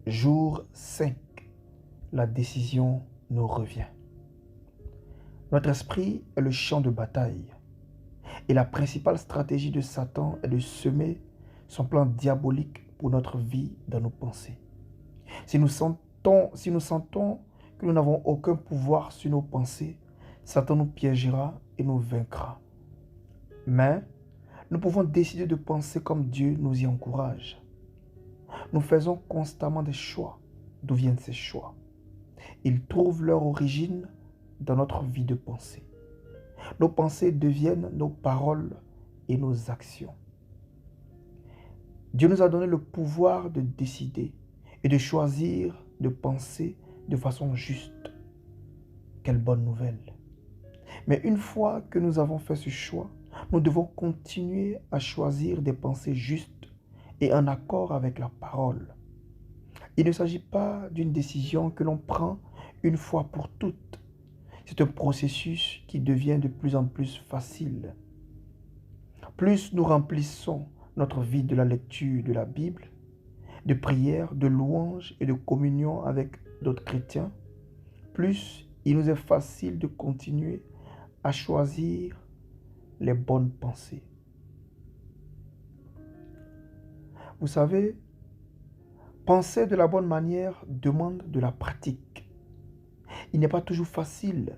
Jour 5. La décision nous revient. Notre esprit est le champ de bataille. Et la principale stratégie de Satan est de semer son plan diabolique pour notre vie dans nos pensées. Si nous sentons que nous n'avons aucun pouvoir sur nos pensées, Satan nous piégera et nous vaincra. Mais nous pouvons décider de penser comme Dieu nous y encourage. Nous faisons constamment des choix. D'où viennent ces choix? Ils trouvent leur origine dans notre vie de pensée. Nos pensées deviennent nos paroles et nos actions. Dieu nous a donné le pouvoir de décider et de choisir de penser de façon juste. Quelle bonne nouvelle! Mais une fois que nous avons fait ce choix, nous devons continuer à choisir des pensées justes et en accord avec la parole. Il ne s'agit pas d'une décision que l'on prend une fois pour toutes. C'est un processus qui devient de plus en plus facile. Plus nous remplissons notre vie de la lecture de la Bible, de prière, de louange et de communion avec d'autres chrétiens, plus il nous est facile de continuer à choisir les bonnes pensées. Vous savez, penser de la bonne manière demande de la pratique. Il n'est pas toujours facile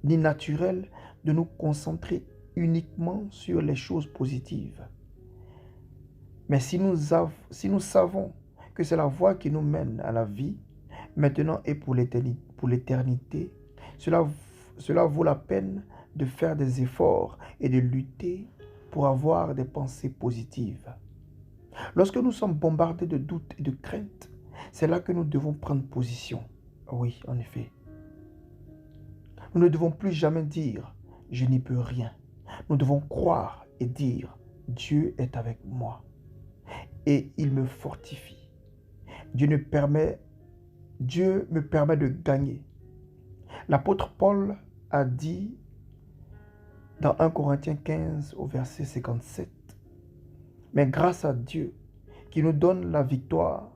ni naturel de nous concentrer uniquement sur les choses positives. Mais si nous savons que c'est la voie qui nous mène à la vie, maintenant et pour l'éternité, cela vaut la peine de faire des efforts et de lutter pour avoir des pensées positives. Lorsque nous sommes bombardés de doutes et de craintes, c'est là que nous devons prendre position. Oui, en effet. Nous ne devons plus jamais dire « je n'y peux rien ». Nous devons croire et dire « Dieu est avec moi et il me fortifie. Dieu me permet de gagner ». L'apôtre Paul a dit dans 1 Corinthiens 15 au verset 57, « Mais grâce à Dieu qui nous donne la victoire,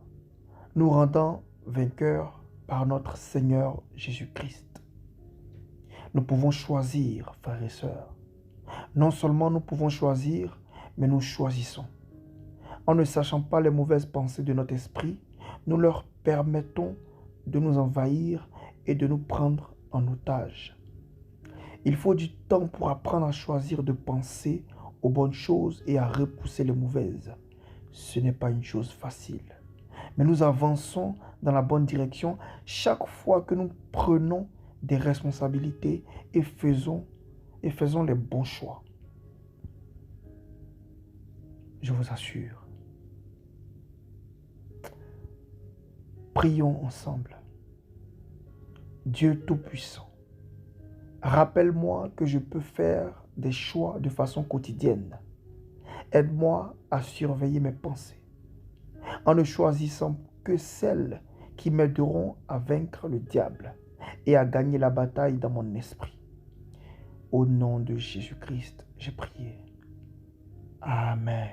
nous rendant vainqueurs par notre Seigneur Jésus-Christ. » Nous pouvons choisir, frères et sœurs. Non seulement nous pouvons choisir, mais nous choisissons. En ne sachant pas les mauvaises pensées de notre esprit, nous leur permettons de nous envahir et de nous prendre en otage. Il faut du temps pour apprendre à choisir de penser aux bonnes choses et à repousser les mauvaises. Ce n'est pas une chose facile. Mais nous avançons dans la bonne direction chaque fois que nous prenons des responsabilités et faisons les bons choix. Je vous assure. Prions ensemble. Dieu Tout-Puissant, rappelle-moi que je peux faire des choix de façon quotidienne. Aide-moi à surveiller mes pensées, en ne choisissant que celles qui m'aideront à vaincre le diable et à gagner la bataille dans mon esprit. Au nom de Jésus-Christ, j'ai prié. Amen.